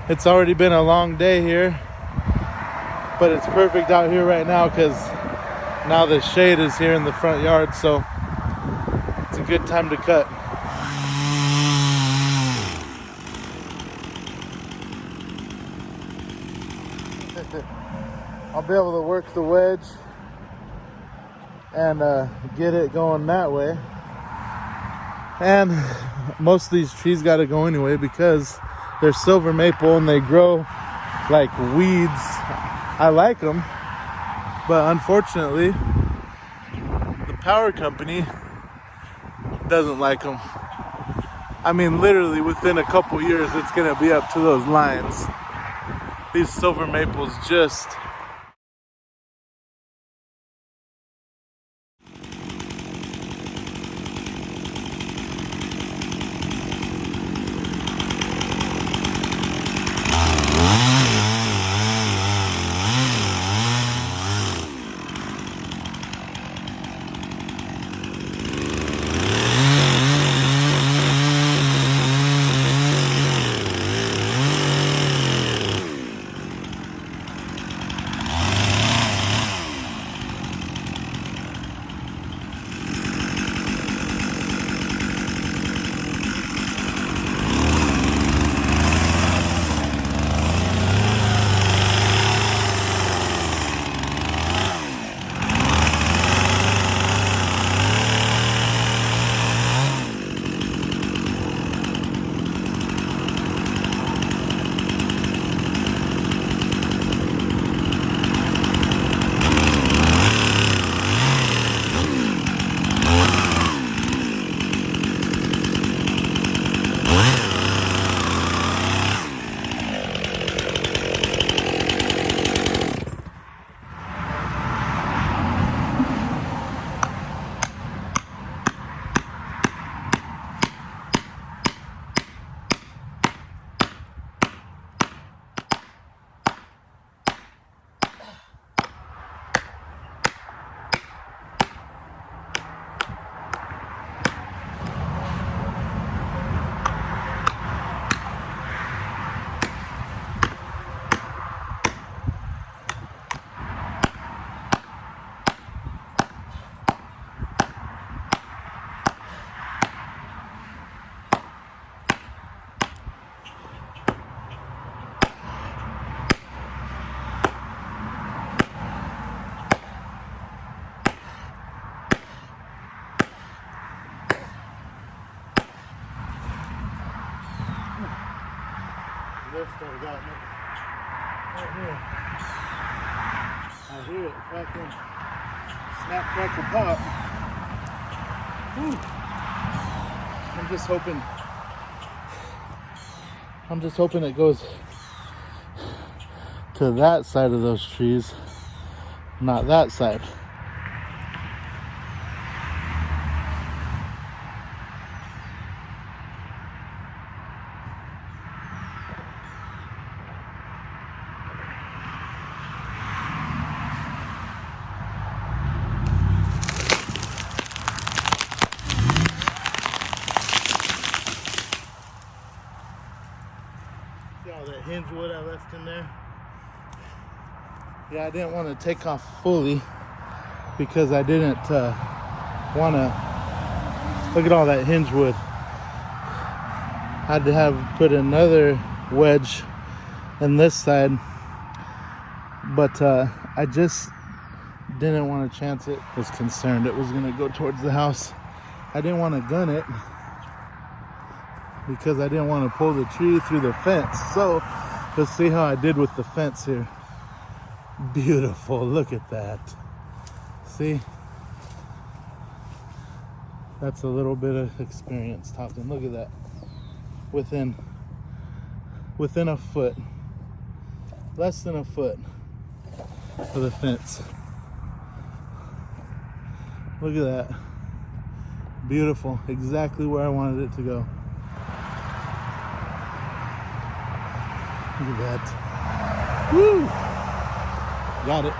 It's already been a long day here, but it's perfect out here right now because now the shade is here in the front yard, so it's a good time to cut. I'll be able to work the wedge and get it going that way. And most of these trees got to go anyway because they're silver maple and they grow like weeds. I like them, but unfortunately the power company doesn't like them. I mean, literally within a couple years it's gonna be up to those lines. These silver maples just lift I got me right here. I hear it fucking snap, crackle, pop. Whew. I'm just hoping it goes to that side of those trees, not that side. All that hinge wood I left in there. Yeah, I didn't want to take off fully because I didn't want to look at all that hinge wood. I had to have put another wedge on this side, but I just didn't want to chance it. I was concerned it was going to go towards the house. I didn't want to gun it because I didn't want to pull the tree through the fence. So let's see how I did with the fence here. Beautiful, look at that. See? That's a little bit of experience topped in. Look at that. Within a foot, less than a foot of the fence. Look at that. Beautiful, exactly where I wanted it to go. Look at that. Woo! Got it.